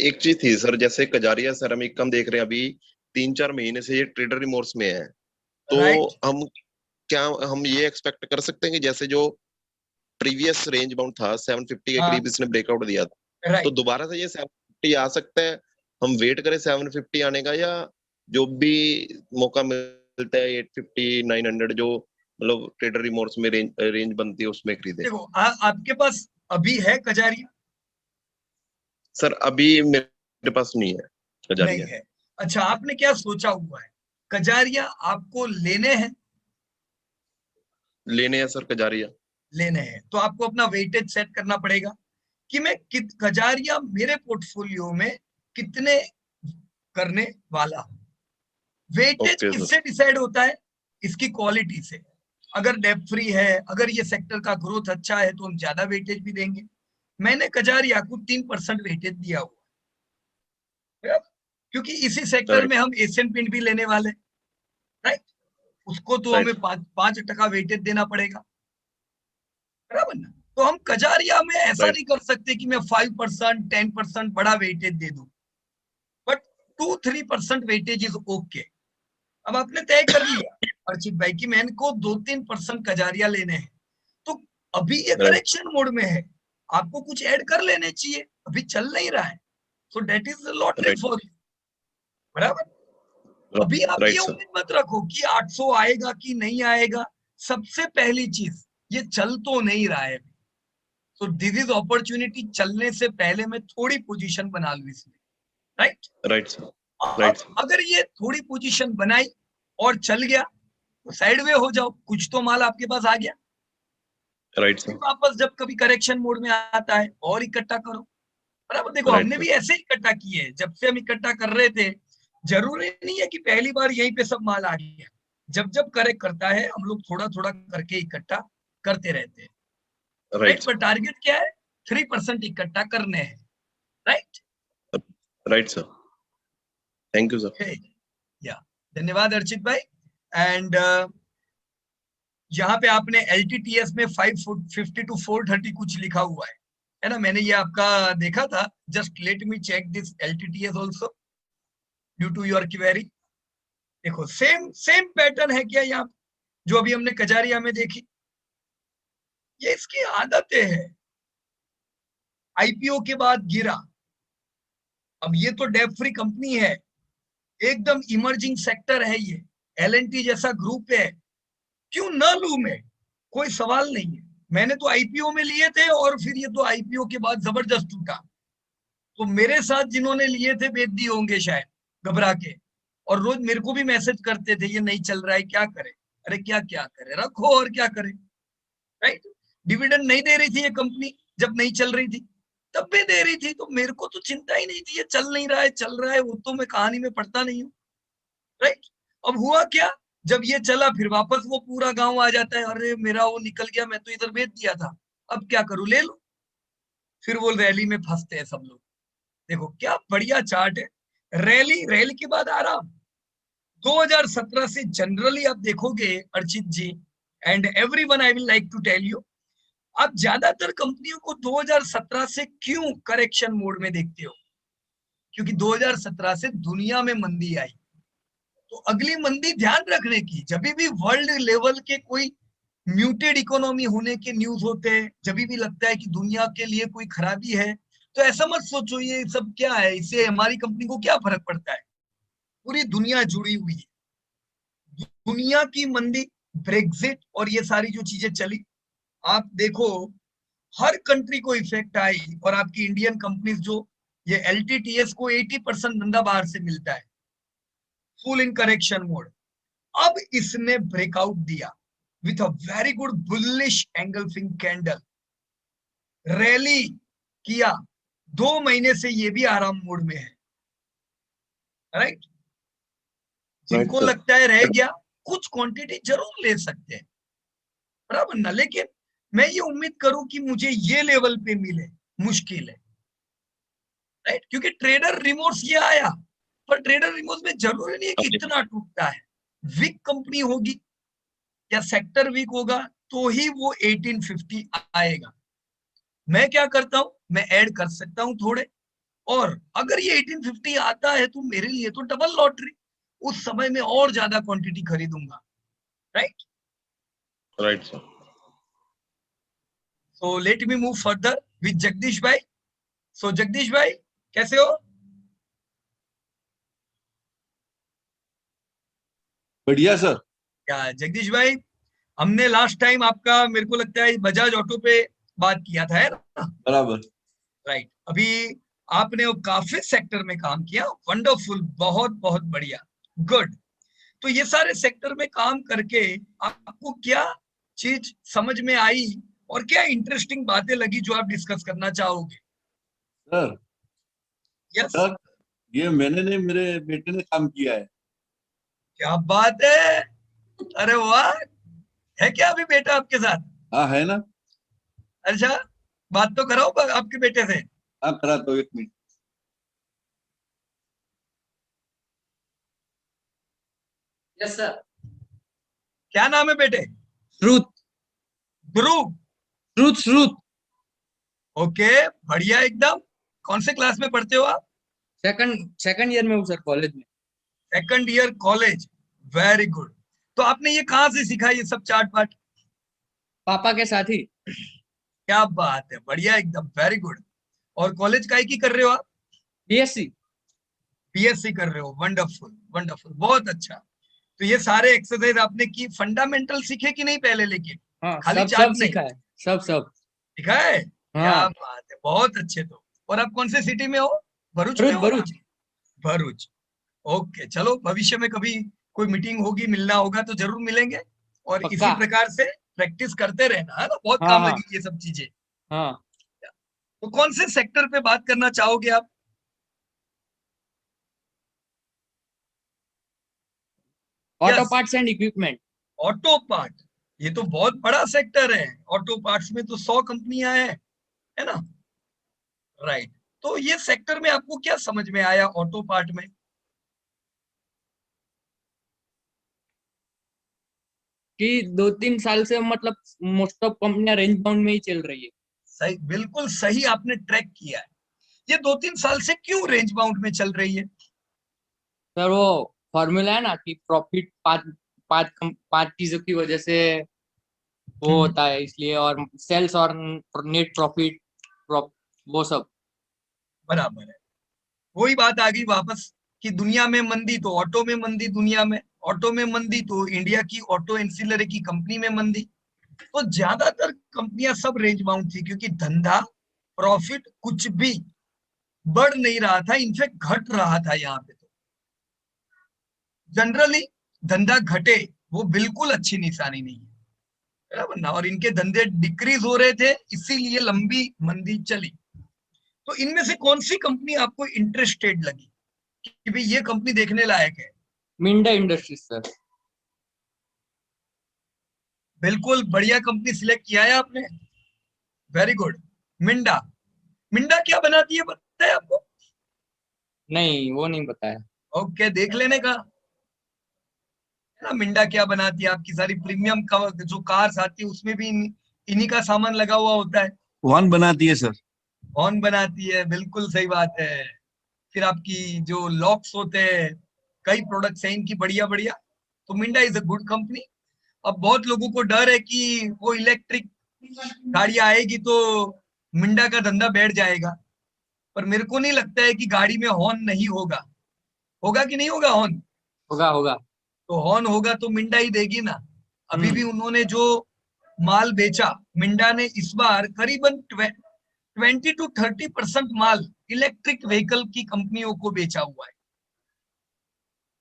एक चीज थी सर, जैसे कजारिया सेरामिक का हम देख रहे हैं अभी 3-4 महीने से ये ट्रेडर रिमोर्स में है, तो राइट, हम क्या हम ये एक्सपेक्ट कर सकते हैं कि जैसे जो प्रीवियस रेंज बाउंड था 750 के हाँ, करीब इसने ब्रेकआउट दिया था, तो राइट। दोबारा से ये 750 आ सकता है? हम वेट करें 750 आने का, या जो भी मौका मिलता है 850 900 जो मतलब ट्रेडर रिमोर्स में रेंज बनती है उसमें खरीदे? देखो आपके पास अभी है कजारिया? सर अभी मेरे पास नहीं है नहीं कजारिया। है। अच्छा, आपने क्या सोचा हुआ है? कजारिया आपको लेने हैं? लेने हैं सर कजारिया। लेने हैं तो आपको अपना वेटेज सेट करना पड़ेगा कि मैं कजारिया मेरे पोर्टफोलियो में कितने करने वाला हूं। Weightage okay sir. किससे डिसाइड होता है? इसकी क्वालिटी से। अगर डेप फ्री है, अगर ये सेक्टर का ग्रोथ अच्छा है तो हम ज्यादा वेटेज भी देंगे। मैंने कजारिया को 3% वेटेज दिया हुआ है, क्योंकि इसी सेक्टर राइट। में हम एशियन पेंट भी लेने वाले, राइट? उसको तो हमें राइट। 5% वेटेज देना पड़ेगा, बराबर ना? तो हम कजारिया में ऐसा राइट। नहीं कर सकते कि मैं 5% 10% बड़ा वेटेज दे दूं, बट 2-3% वेटेज इज ओके। अब आपने तय कर लिया अर्चित भाई कि मैंने को 2-3% कजारिया लेने हैं, तो अभी ये राइट। करेक्शन मोड में है, आपको कुछ ऐड कर लेने चाहिए, अभी चल नहीं रहा है, so that is lottery right. For you, बराबर? अभी आप ये राइट सर। उम्मीद मत रखो कि 800 आएगा कि नहीं आएगा। सबसे पहली चीज, ये चल तो नहीं रहा है, तो दिस इज अपॉर्चुनिटी, चलने से पहले मैं थोड़ी पोजीशन बना लू इसमें, राइट? Right sir. अब राइट सर। अगर ये थोड़ी पोजीशन बनाई और चल गया तो साइड वे हो जाओ, कुछ तो माल आपके पास आ गया, राइट फिर सर। वापस जब कभी करेक्शन मोड में आता है और इकट्ठा करो, बराबर? देखो राइट हमने सर। भी ऐसे ही इकट्ठा किए हैं, जब से हम इकट्ठा कर रहे थे, जरूरी नहीं है कि पहली बार यहीं पे सब माल आ गया। जब जब करेक्ट करता है हम लोग थोड़ा थोड़ा करके इकट्ठा करते रहते हैं, राइट राइट? पर सर। टारगेट क्या है? 3% इकट्ठा करने हैं, right? Right sir. Thank you sir. या, धन्यवाद अर्चित भाई। एंड यहाँ पे आपने LTTS में 550 to 430 कुछ लिखा हुआ है ना? मैंने ये आपका देखा था, just let me check this LTTS also due to your query. देखो सेम सेम पैटर्न है क्या यहाँ, जो अभी हमने कजारिया में देखी? ये इसकी आदतें हैं, IPO के बाद गिरा। अब ये तो डेप फ्री कंपनी है, एकदम इमर्जिंग सेक्टर है ये, L&T जैसा ग्रुप है, क्यों न लू मैं? कोई सवाल नहीं है। मैंने तो IPO में लिए थे और फिर ये तो IPO के बाद जबरदस्त टूटा, तो मेरे साथ जिन्होंने लिए थे बेच दिए होंगे शायद घबरा के, और रोज मेरे को भी मैसेज करते थे ये नहीं चल रहा है क्या करे। अरे क्या क्या करे, रखो और क्या करे, राइट? डिविडेंड नहीं दे रही थी ये कंपनी जब नहीं चल रही थी, तब भी दे रही थी, तो मेरे को तो चिंता ही नहीं थी, ये चल नहीं रहा है चल रहा है, वो तो मैं कहानी में पढ़ता नहीं हूँ, राइट? अब हुआ क्या, जब ये चला फिर वापस वो पूरा गांव आ जाता है, अरे मेरा वो निकल गया, मैं तो इधर बेच दिया था, अब क्या करूं, ले लो, फिर वो रैली में फंसते हैं सब लोग। देखो क्या बढ़िया चार्ट है। रैली, रैली के बाद आराम। 2017 से जनरली आप देखोगे Archit ji and everyone, I will like to tell you, आप ज्यादातर कंपनियों को 2017 से क्यों करेक्शन मोड में देखते हो? क्योंकि 2017 से दुनिया में मंदी आई। तो अगली मंदी ध्यान रखने की, जब भी वर्ल्ड लेवल के कोई म्यूटेड इकोनॉमी होने के न्यूज होते हैं, जब भी लगता है कि दुनिया के लिए कोई खराबी है, तो ऐसा मत सोचो ये सब क्या है, इससे हमारी कंपनी को क्या फर्क पड़ता है। पूरी दुनिया जुड़ी हुई है। दुनिया की मंदी, ब्रेग्जिट और ये सारी जो चीजें चली, आप देखो हर कंट्री को इफेक्ट आई। और आपकी इंडियन कंपनीज जो, ये एलटीटीएस को 80% धंधा बाहर से मिलता है, फुल इन करेक्शन मोड। अब इसने ब्रेकआउट दिया with a very good bullish engulfing candle, rally किया। 2 महीने से ये भी आराम मोड में है, राइट। राइट जिनको सर। लगता है रह गया, कुछ क्वांटिटी जरूर ले सकते हैं, बराबर ना, लेकिन मैं ये उम्मीद करूं कि मुझे ये लेवल पे मिले, मुश्किल है, राइट। क्योंकि ट्रेडर रिमोर्स ये आया, पर ट्रेडर रिमोर्स में जरूरी नहीं है कि इतना टूटता है। वीक कंपनी होगी या सेक्टर वीक होगा तो ही वो 1850 आएगा। मैं क्या करता हूं, मैं ऐड कर सकता हूं थोड़े, और अगर ये 1850 आता है तो मेरे लिए तो डबल लॉटरी, उस समय में और ज्यादा क्वांटिटी खरीदूंगा, right. Right sir. So let me move further with Jagdish भाई। सो जगदीश भाई कैसे हो? बढ़िया सर। क्या जगदीश भाई, हमने लास्ट टाइम आपका मेरे को लगता है बजाज ऑटो पे बात किया था, है ना? बराबर। राइट। अभी आपने वो काफी सेक्टर में काम किया, वंडरफुल, बहुत बहुत बढ़िया, गुड। तो ये सारे सेक्टर में काम करके आपको क्या चीज समझ में आई और क्या इंटरेस्टिंग बातें लगी जो आप डिस्कस करना चाहोगे? Sir yes. सर, ये मैंने नहीं, मेरे बेटे ने काम किया है। क्या बात है, अरे वाह। है क्या अभी बेटा आपके साथ? हाँ है ना। अच्छा, बात तो कराओ आपके बेटे से। हाँ करा तो, 1 मिनट। Yes sir. क्या नाम है बेटे? श्रुत। ध्रुव। श्रुत श्रुत। ओके, बढ़िया एकदम। कौन से क्लास में पढ़ते हो आप? सेकंड सेकंड ईयर में हूँ सर, कॉलेज में। Second year college, very good. तो आपने ये कहाँ से सीखा ये सब चार्ट पार्ट? पापा के साथ ही। क्या बात है, बढ़िया एकदम, वेरी गुड। और कॉलेज काय की कर रहे हो आप? बीएससी। बीएससी कर रहे हो, वंडरफुल वंडरफुल, बहुत अच्छा। तो ये सारे एक्सरसाइज आपने की, फंडामेंटल सीखे कि नहीं पहले, लेकिन हाँ, खाली सब चार्ट सब नहीं सीखा है। सब सब। सीखा है? क्या हाँ। बात है, बहुत अच्छे। तो और आप कौन से सिटी में हो? भरूच में भरूच हो ना? भरूच। भरूच। ओके, चलो भविष्य में कभी कोई मीटिंग होगी, मिलना होगा तो जरूर मिलेंगे। और इसी पक्का। प्रकार से प्रैक्टिस करते रहना, है ना, बहुत हाँ काम हाँ लगेगी ये सब चीजें। हाँ। तो कौन से सेक्टर पे बात करना चाहोगे आप? Auto yes, parts and equipment. Auto part. ये तो बहुत बड़ा सेक्टर है, ऑटो पार्ट्स में तो 100 कंपनियां हैं, है ना? राइट। तो ये सेक्टर में आपको क्या समझ में आया ऑटो पार्ट में? कि 2-3 साल से मतलब मोस्ट ऑफ कंपनियां रेंज बाउंड में ही चल रही है। सही, बिल्कुल सही आपने ट्रैक किया है। ये 2-3 साल से क्यों रेंज बाउंड में चल रही है? सर वो फॉर्मूला है ना कि प्रॉफिट पांच पांच पांच चीजों की वजह से वो होता है, इसलिए। और सेल्स और नेट प्रॉफिट, वो सब। बराबर है। वही बात आ गई वापस कि दुनिया में मंदी तो ऑटो में मंदी, दुनिया में ऑटो में मंदी तो इंडिया की ऑटो एंसिलरी की कंपनी में मंदी। तो ज्यादातर कंपनियां सब रेंज बाउंड थी, क्योंकि धंधा, प्रॉफिट कुछ भी बढ़ नहीं रहा था, इनफैक्ट घट रहा था यहाँ पे। तो जनरली धंधा घटे वो बिल्कुल अच्छी निशानी नहीं है, बराबर ना। और इनके धंधे डिक्रीज हो रहे थे, इसीलिए लंबी मंदी चली। तो इनमें से कौन सी कंपनी आपको इंटरेस्टेड लगी कि भाई ये कंपनी देखने लायक है? Minda industries sir. बिल्कुल बढ़िया कंपनी सिलेक्ट किया है आपने, वेरी गुड। मिंडा, मिंडा क्या बनाती है पता है आपको? नहीं, वो नहीं बताया। ओके, देख लेने का है ना। मिंडा क्या बनाती है, आपकी सारी प्रीमियम का जो कार्स आती है उसमें भी इन्हीं का सामान लगा हुआ होता है। वन बनाती है सर। कौन बनाती है, बिल्कुल सही बात है। फिर आपकी जो लॉक्स होते हैं, कई प्रोडक्ट्स हैं इनकी बढ़िया बढ़िया। तो Minda is a good company. अब बहुत लोगों को डर है कि वो इलेक्ट्रिक गाड़ियां आएगी तो मिंडा का धंधा बैठ जाएगा, पर मेरे को नहीं लगता है कि गाड़ी में हॉर्न नहीं होगा। होगा कि नहीं होगा हॉर्न? होगा होगा। तो हॉर्न होगा तो मिंडा ही देगी ना। अभी भी हम्म। उन्होंने जो माल बेचा, मिंडा ने इस बार करीबन 20 to 30% माल इलेक्ट्रिक व्हीकल की कंपनियों को बेचा हुआ है।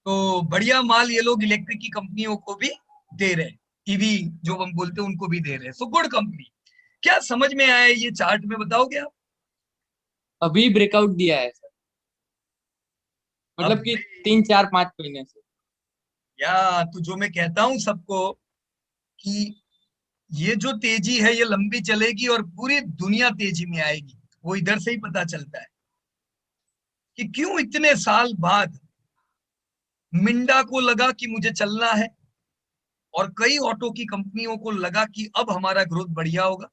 तो बढ़िया माल ये लोग इलेक्ट्रिक की कंपनियों को भी दे रहे हैं, ईवी जो हम बोलते हैं उनको भी दे रहे हैं। So good company. क्या समझ में आया ये चार्ट में, बताओगे आप? अभी ब्रेकआउट दिया है सर, मतलब अब कि 3 4 5 महीने से। या तो जो मैं कहता हूं सबको कि ये जो तेजी है ये लंबी चलेगी और पूरी दुनिया तेजी में आएगी, वो इधर से ही पता चलता है कि क्यों इतने साल बाद मिंडा को लगा कि मुझे चलना है, और कई ऑटो की कंपनियों को लगा कि अब हमारा ग्रोथ बढ़िया होगा,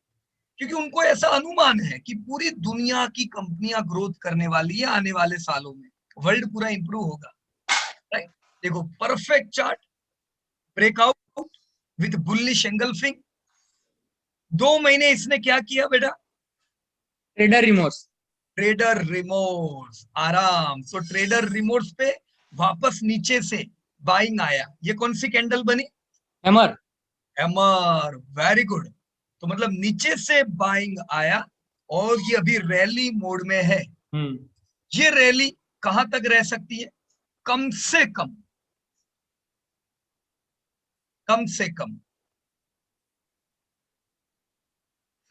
क्योंकि उनको ऐसा अनुमान है कि पूरी दुनिया की कंपनियां ग्रोथ करने वाली है आने वाले सालों में। वर्ल्ड पूरा इंप्रूव होगा, राइट। देखो, perfect chart, breakout with bullish engulfing. 2 महीने इसने क्या किया बेटा? Trader remorse. ट्रेडर रिमोर्स, आराम। सो ट्रेडर रिमोर्स पे वापस नीचे से बाइंग आया। ये कौन सी कैंडल बनी? हैमर। Hammer, very good. तो मतलब नीचे से बाइंग आया और ये अभी रैली मोड में है। हम्म। ये रैली कहां तक रह सकती है? कम से कम, कम से कम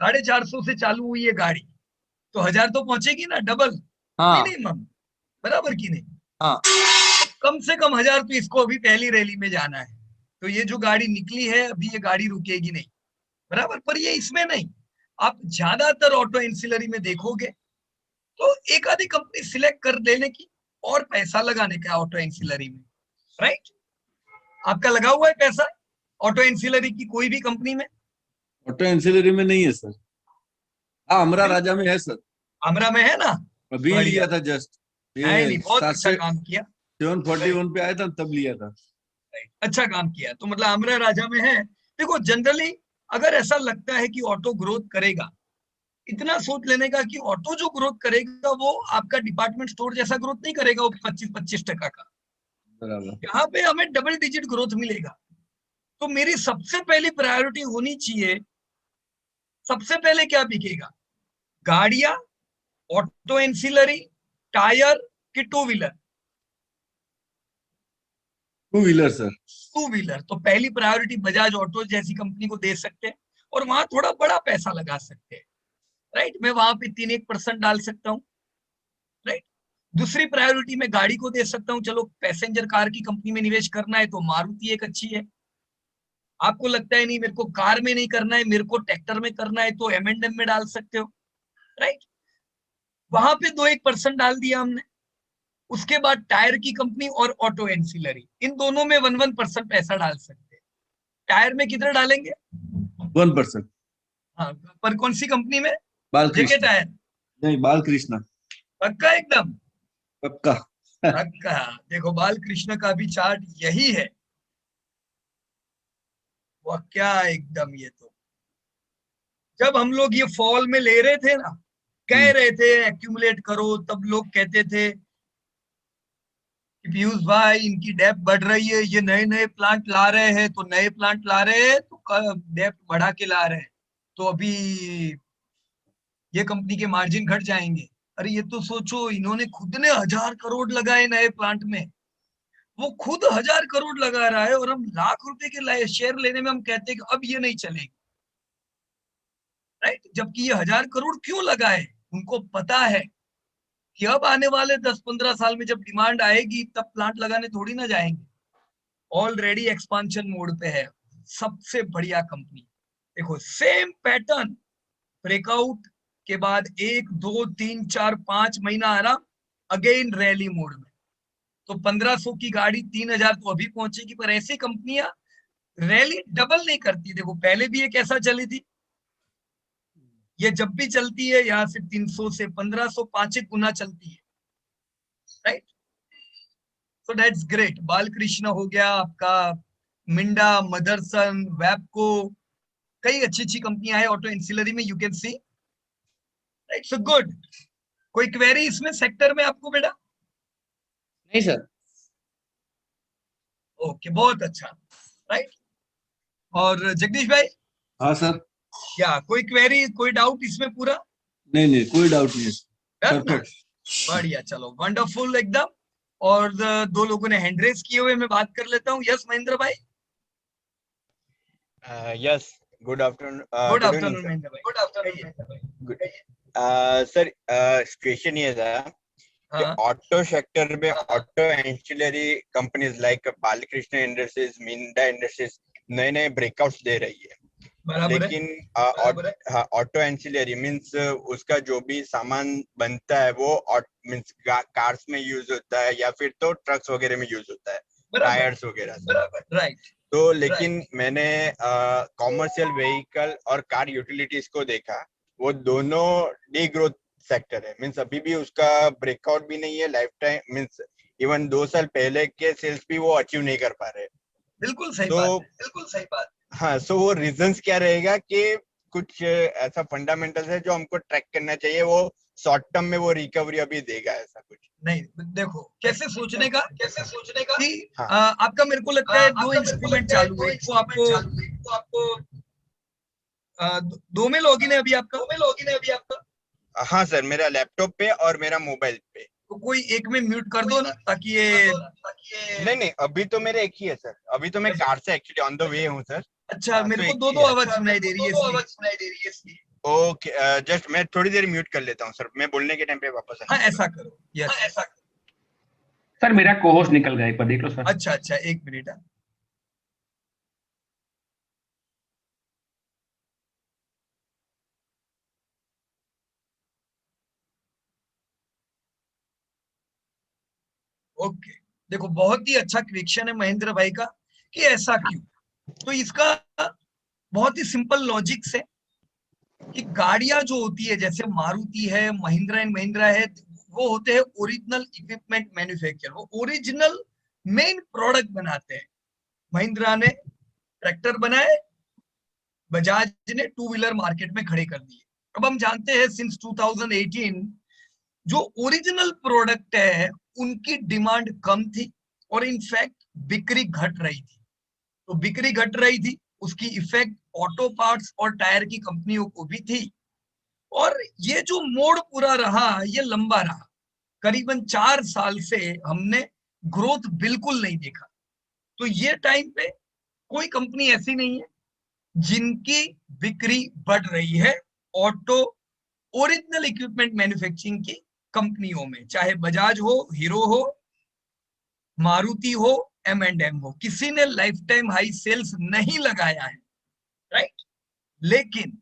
450 से चालू हुई है गाड़ी, तो 1000 तो पहुंचेगी ना, डबल हाँ मिनिमम, बराबर की नहीं? हाँ। कम से कम 1000 तो इसको अभी पहली रैली में जाना है। तो ये जो गाड़ी निकली है अभी, ये गाड़ी रुकेगी नहीं, बराबर। पर ये इसमें नहीं, आप ज्यादातर ऑटो एंसिलरी में देखोगे तो एक आधी कंपनी सिलेक्ट कर लेने की और पैसा लगाने का ऑटो एंसिलरी में, राइट। आपका लगा हुआ है पैसा ऑटो एंसिलरी की कोई भी कंपनी में? ऑटो एंसिलरी में नहीं है सर। हाँ, अमरा बिल्कुल, राजा में है सर। आमरा में है ना। अभी बढ़िया, लिया था जस्ट। है ये नहीं, बहुत सात अच्छा से काम किया। 741 पे आया था तब लिया था। अच्छा काम किया। तो मतलब आमरा राजा में है। देखो, जनरली अगर ऐसा लगता है कि ऑटो ग्रोथ करेगा, इतना सोच लेने का कि ऑटो जो ग्रोथ करेगा वो आपका डिपार्टमेंट स्टोर जैसा ग्रोथ नहीं करेगा, वो 25-25% का। बराबर। यहाँ पे हमें डबल डिजिट ग्रोथ मिलेगा। तो मेरी सबसे पहली प्रायोरिटी होनी चाहिए, सबसे पहले क्या बिकेगा? गाड़ियां, ऑटो एंसिलरी, टायर की two wheeler? Two wheeler sir. Two wheeler तो पहली प्रायोरिटी बजाज ऑटो जैसी कंपनी को दे सकते हैं, और वहां थोड़ा बड़ा पैसा लगा सकते हैं, राइट। मैं वहां पे 3-1% डाल सकता हूँ, राइट। दूसरी प्रायोरिटी में गाड़ी को दे सकता हूँ। चलो, पैसेंजर कार की कंपनी में निवेश करना है तो मारुति एक अच्छी है। आपको लगता है नहीं मेरे को कार में नहीं करना है, मेरे को ट्रैक्टर में करना है, तो M&M में डाल सकते हो, राइट। वहां पे 2-1% डाल दिया हमने। उसके बाद टायर की कंपनी और ऑटो एंसिलरी, इन दोनों में 1-1% पैसा डाल सकते हैं। टायर में किधर डालेंगे? 1%। हाँ, पर कौन सी कंपनी में? जेके बालकृष्ण। टायर? नहीं, बालकृष्ण। पक्का एकदम? पक्का। पक्का। देखो, बाल कृष्ण का भी चार्ट यही है। वह क्या एकदम, ये तो जब हम लोग ये फॉल में ले रहे थे ना, कह हम्म। रहे थे एक्यूमुलेट करो, तब लोग कहते थे कि पीयूष भाई इनकी डेप्थ बढ़ रही है, ये नए नए प्लांट ला रहे हैं, तो नए प्लांट ला रहे हैं तो डेप्थ बढ़ा के ला रहे हैं, तो अभी ये कंपनी के मार्जिन घट जाएंगे। अरे ये तो सोचो, इन्होंने खुद ने 1000 करोड़ लगाए नए प्लांट में। वो खुद 1000 करोड़ लगा रहा है और हम लाख रुपए के शेयर लेने में हम कहते हैं कि अब ये नहीं चलेगी, राइट। जबकि ये 1000 करोड़ क्यों लगाए? उनको पता है कि अब आने वाले 10-15 साल में जब डिमांड आएगी तब प्लांट लगाने थोड़ी ना जाएंगे। ऑलरेडी एक्सपांशन मोड पे है। सबसे बढ़िया कंपनी। देखो, सेम पैटर्न, ब्रेकआउट, के बाद 1 2 3 4 5 महीना आराम, अगेन रैली मोड में। तो 1500 की गाड़ी 3000 तो अभी पहुंचेगी, पर ऐसी कंपनियां रैली डबल नहीं करती। देखो पहले भी एक ऐसा चली थी, ये जब भी चलती है यहाँ से 300 से 1500 5 गुना चलती है, right. So that's great. Balkrishna हो गया आपका, मिंडा, मदरसन, वैपको, कई अच्छी अच्छी कंपनियां हैं ऑटो एंसिलरी में, you can C, right. So good. कोई क्वेरी इसमें सेक्टर में आपको बेटा? नहीं सर। ओके, बहुत अच्छा, राइट। और जगदीश भाई, हाँ सर। क्या कोई क्वेरी, कोई डाउट इसमें? पूरा नहीं नहीं, कोई डाउट नहीं है। डन ना? परफेक्ट। बढ़िया, चलो वंडरफुल एकदम। और दो लोगों ने हैंड रेज किए हुए, मैं बात कर लेता हूँ। यस महेंद्र भाई। Yes, good afternoon. Good Good evening, afternoon sir. Mahendra भाई। Good afternoon. Good. Sir, situation ये था कि हाँ ऑटो सेक्टर में auto ancillary companies like Balkrishna Industries, Minda Industries नए नए ब्रेकआउट्स दे रही है, बराबर है। लेकिन ऑटो एंसिलरी मींस उसका जो भी सामान बनता है वो मींस कार्स में यूज होता है या फिर तो ट्रक्स वगैरह में यूज होता है, बराबर, टायर्स वगैरह से। राइट। तो लेकिन मैंने कॉमर्शियल व्हीकल और कार यूटिलिटीज को देखा, वो दोनों डी ग्रोथ सेक्टर है। मींस अभी भी उसका ब्रेकआउट भी नहीं है, लाइफ टाइम मींस इवन 2 साल पहले के सेल्स भी वो अचीव नहीं कर पा रहे। बिल्कुल सही तो बात है, बिल्कुल सही बात। हाँ, सो वो रीजंस क्या रहेगा कि कुछ ऐसा फंडामेंटल्स है जो हमको ट्रैक करना चाहिए, वो शॉर्ट टर्म में वो रिकवरी अभी देगा, ऐसा कुछ? नहीं देखो, कैसे सोचने का कि हाँ। आपका मेरे को लगता है दो इंस्ट्रूमेंट चालू है। एक तो आपको दो में लॉगिन है अभी आपका? हाँ सर, मेरा लैपटॉप पे और मेरा मोबाइल पे। तो कोई एक में म्यूट कर दो ना, ताकि ये नहीं, अभी तो मेरा एक ही है सर। अभी तो मैं कार से एक्चुअली ऑन द वे हूँ सर। अच्छा, हाँ, मेरे तो को एक दो ही दो है। आवाज सुनाई दे रही है इसलिए। ओके, जस्ट मैं थोड़ी देर म्यूट कर लेता हूँ सर, मैं बोलने के टाइम पे वापस हाँ आऊंगा। ऐसा करो, यस। सर मेरा कोहोस्ट निकल गया, एक बार देख लो सर। अच्छा अच्छा, एक मिनट। ओके, देखो बहुत ही अच्छा क्वेश्चन है महेंद्र भाई का कि ऐसा क्यों। तो इसका बहुत ही सिंपल लॉजिक से कि गाड़ियां जो होती है, जैसे मारुति है, महिंद्रा एंड महिंद्रा है, वो होते हैं ओरिजिनल इक्विपमेंट मैन्युफैक्चर। वो ओरिजिनल मेन प्रोडक्ट बनाते हैं। महिंद्रा ने ट्रैक्टर बनाए, बजाज ने टू व्हीलर मार्केट में खड़े कर दिए। अब हम जानते हैं सिंस 2018 जो ओरिजिनल प्रोडक्ट है उनकी डिमांड कम थी और इनफैक्ट बिक्री घट रही थी। तो बिक्री घट रही थी, उसकी इफेक्ट ऑटो पार्ट्स और टायर की कंपनियों को भी थी। और ये जो मोड़ पूरा रहा, ये लंबा रहा। करीबन 4 साल से हमने ग्रोथ बिल्कुल नहीं देखा। तो ये टाइम पे कोई कंपनी ऐसी नहीं है जिनकी बिक्री बढ़ रही है ऑटो ओरिजिनल इक्विपमेंट मैन्युफैक्चरिंग की कंपनियों में, चाहे बजाज हो, हीरो हो, मारुति हो, M&M हो। किसी ने लाइफ टाइम हाई सेल्स नहीं लगाया है, राइट। लेकिन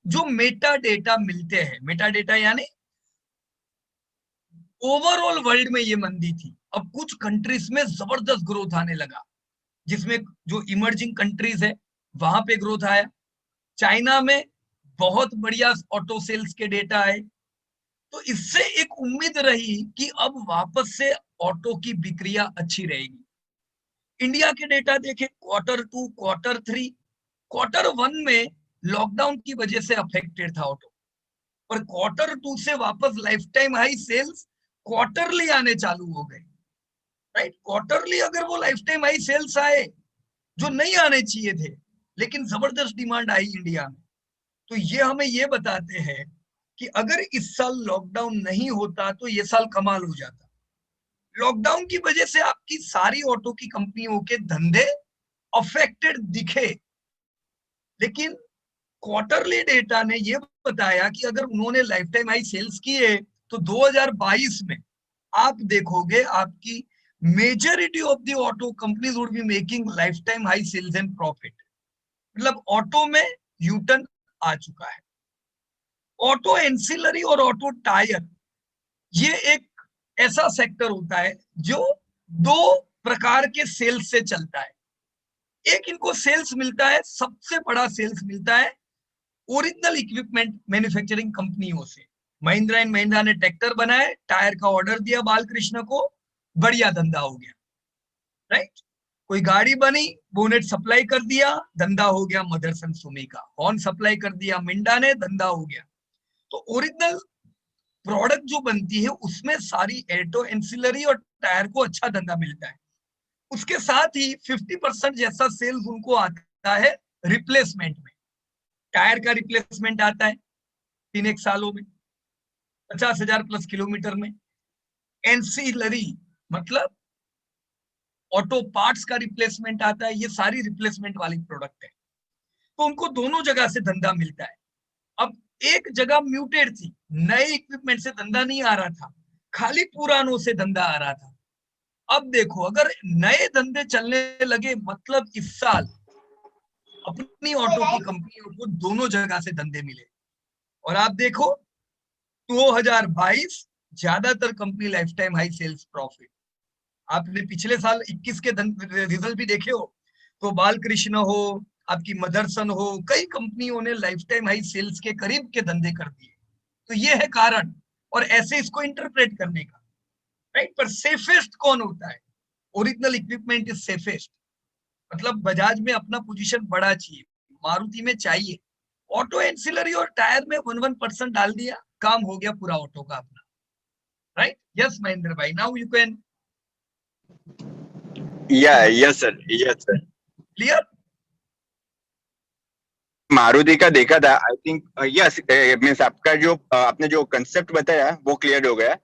जो मेटा डेटा मिलते हैं, मेटा डेटा यानी ओवरऑल वर्ल्ड में ये मंदी थी, अब कुछ कंट्रीज में जबरदस्त ग्रोथ आने लगा, जिसमें जो इमर्जिंग कंट्रीज है वहां पे ग्रोथ आया। चाइना में बहुत बढ़िया ऑटो सेल्स के डेटा आए। तो इससे एक उम्मीद रही कि अब वापस से ऑटो की बिक्रियां अच्छी रहेगी। इंडिया के डेटा देखे, Q2, Q3, Q1 में लॉकडाउन की वजह से अफेक्टेड था ऑटो, पर Q2 से वापस lifetime high sales quarterly आने चालू हो गए, राइट। क्वार्टरली अगर वो लाइफ टाइम हाई सेल्स आए, जो नहीं आने चाहिए थे, लेकिन जबरदस्त डिमांड आई इंडिया में, तो ये हमें ये बताते हैं कि अगर इस साल लॉकडाउन नहीं होता तो ये साल कमाल हो जाता। लॉकडाउन की वजह से आपकी सारी ऑटो की कंपनियों के धंधे अफेक्टेड दिखे, लेकिन क्वार्टरली डेटा ने ये बताया कि अगर उन्होंने लाइफ टाइम हाई सेल्स किए तो 2022 में आप देखोगे आपकी majority of the auto companies would be making lifetime high sales and profit. मतलब ऑटो में यूटर्न आ चुका है। ऑटो एंसिलरी और ऑटो टायर, ये एक ऐसा सेक्टर होता है जो दो प्रकार के सेल्स से चलता है। एक इनको सेल्स मिलता है, सबसे बड़ा सेल्स मिलता है ओरिजिनल इक्विपमेंट मैन्युफैक्चरिंग कंपनियों से। महिंद्रा एंड महिंद्रा ने ट्रैक्टर बनाए, टायर का ऑर्डर दिया बालकृष्ण को, बढ़िया धंधा हो गया, राइट। कोई गाड़ी बनी, बोनेट सप्लाई कर दिया, धंधा हो गया मदरसन सुमी का। हॉर्न सप्लाई कर दिया मिंडा ने, धंधा हो गया। तो ओरिजिनल प्रोडक्ट जो बनती है उसमें सारी एटो एंसिलरी और टायर को अच्छा धंधा मिलता है। उसके साथ ही 50% जैसा सेल्स उनको आता है रिप्लेसमेंट में। टायर का रिप्लेसमेंट आता है 3 सालों में, 50,000 प्लस किलोमीटर में। एंसिलरी मतलब ऑटो पार्ट्स का रिप्लेसमेंट आता है। ये सारी रिप्लेसमेंट वाली प्रोडक्ट है, तो उनको दोनों जगह से धंधा मिलता है। अब एक जगह म्यूटेड थी, नए इक्विपमेंट से धंधा नहीं आ रहा था, खाली पुरानों से धंधा आ रहा था। अब देखो, अगर नए धंधे चलने लगे, मतलब इस साल अपनी ऑटो की कंपनियों को दोनों जगह से धंधे मिले। और आप देखो 2022 ज्यादातर company lifetime high sales profit. आपने पिछले साल 21 के रिजल्ट भी देखे हो, तो बालकृष्ण हो, आपकी मदरसन हो, कई कंपनियों ने लाइफ टाइम हाई सेल्स के करीब के धंधे कर दिए। तो ये है कारण, और ऐसे इसको इंटरप्रेट करने का, राइट। पर सेफेस्ट कौन होता है? Original equipment is safest. मतलब बजाज में अपना पोजीशन बड़ा चाहिए, मारुति में चाहिए। ऑटो एंसिलरी और टायर में 1% डाल दिया, काम हो गया पूरा ऑटो का अपना, राइट। यस महेंद्र भाई, now you can. Yes sir, yes sir. Clear? Maruti का देखा था, आई थिंक यस मीन्स आपका जो आपने जो कंसेप्ट बताया वो क्लियर हो गया।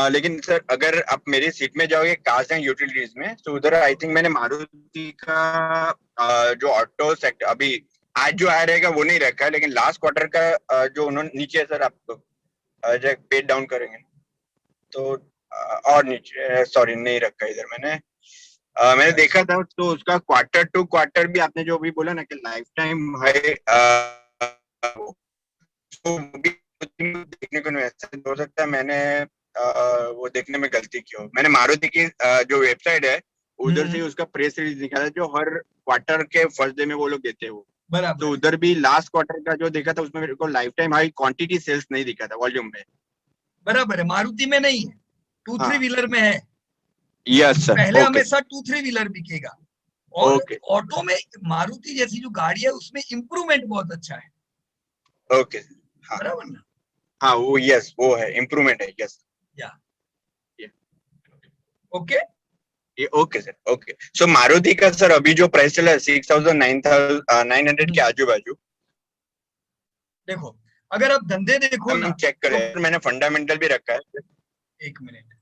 लेकिन सर अगर आप मेरी सीट में जाओगे कार्स एंड यूटिलिटीज में, तो उधर आई थिंक मैंने मारुति का जो ऑटो सेक्टर अभी आज जो आ रहेगा वो नहीं रखा है, लेकिन लास्ट क्वार्टर का जो उन्होंने नीचे है सर, आप पेज डाउन करेंगे तो और नीचे, सॉरी नहीं रखा इधर मैंने देखा था। तो उसका क्वार्टर टू क्वार्टर भी आपने जो भी बोला ना कि लाइफ टाइम है, तो भी देखने को नहीं, ऐसा हो सकता है मैंने वो देखने में गलती की हो। मैंने मारुति की जो वेबसाइट है उधर से उसका प्रेस रिलीज निकाला, जो हर क्वार्टर के फर्स्ट डे में वो लोग देते हैं वो। बराबर। तो उधर भी लास्ट क्वार्टर का जो देखा था उसमें मेरे को lifetime high quantity sales नहीं दिखा था वॉल्यूम में। बराबर है, मारुति में नहीं है, 2-3 व्हीलर में है। यस सर, पहले ओके हमेशा 2-3 व्हीलर बिकेगा। और ओके ऑटो में मारुति जैसी जो गाड़ी है उसमें इंप्रूवमेंट बहुत अच्छा है, ओके। हाँ बराबर ना? हाँ, वो यस वो है, इम्प्रूवमेंट है, यस। या Yeah. ओके। ये ओके सर, ओके। सो मारुति का सर अभी जो प्राइस चला है 6,900 के आजू बाजू। देखो, अगर आप धंधे देखो ना, हम चेक करें, तो मैंने फंडामेंटल भी रखा है। 1 मिनट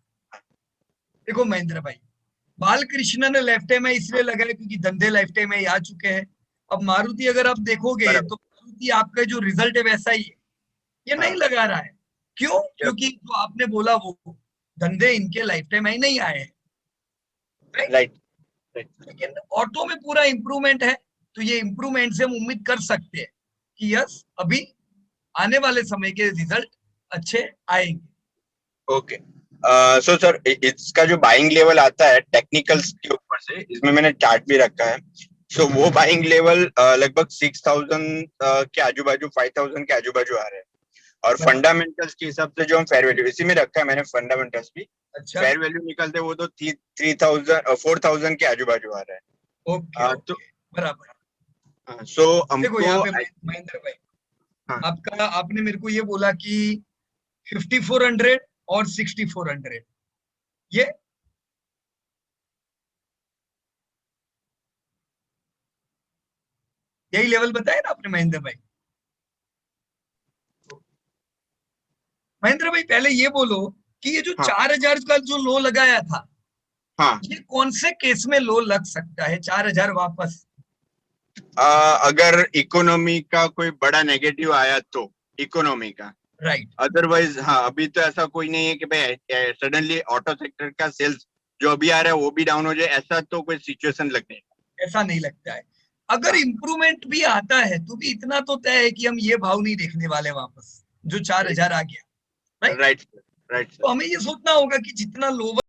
देखो महेंद्र भाई, बालकृष्ण ने लाइफ टाइम है इसलिए लगाया क्योंकि धंधे लाइफ टाइम में आ चुके हैं। अब मारुति अगर आप देखोगे बराबर। तो मारुति आपका जो रिजल्ट है वैसा ही है, ये नहीं लगा रहा है। क्यों? क्योंकि जो आपने बोला वो धंधे इनके लाइफ टाइम ही नहीं आए हैं, राइट। लेकिन ऑटो में पूरा इंप्रूवमेंट है। तो ये इंप्रूवमेंट से हम उम्मीद कर सकते हैं कि यस, अभी आने वाले समय के रिजल्ट अच्छे आएंगे। ओके। सो सर इसका जो बाइंग लेवल आता है टेक्निकल्स के ऊपर से, इसमें मैंने चार्ट भी रखा है। सो वो बाइंग लेवल लगभग 6,000 के आजू बाजू, 5,000 के आजू बाजू आ रहे हैं। और फंडामेंटल्स के हिसाब से जो हम फेयर वैल्यू इसी में रखा है मैंने, फंडामेंटल्स भी अच्छा, फेयर वैल्यू निकलते वो तो 4,000 के आजू बाजू आ रहा है। ओके तो बराबर। सो देखो यहाँ पे हमको महेंद्र भाई, हाँ। आपने मेरे को ये बोला कि 5400 और 6400, ये यही लेवल बताया ना आपने महेंद्र भाई? महेंद्र भाई पहले ये बोलो कि ये जो 4000 का जो लो लगाया था, हाँ, ये कौन से केस में लो लग सकता है 4000 वापस? अगर इकोनॉमी का कोई बड़ा नेगेटिव आया तो इकोनॉमी का, राइट। अदरवाइज हाँ अभी तो ऐसा कोई नहीं है कि भाई सडनली ऑटो सेक्टर का सेल्स जो अभी आ रहा है वो भी डाउन हो जाए, ऐसा तो कोई सिचुएशन लगने, ऐसा नहीं लगता है। अगर इंप्रूवमेंट भी आता है तो भी इतना तो तय है कि हम ये भाव नहीं देखने वाले वापस। जो 4,000 आ गया। राइट राइट तो हमें ये सोचना होगा कि जितना लोअर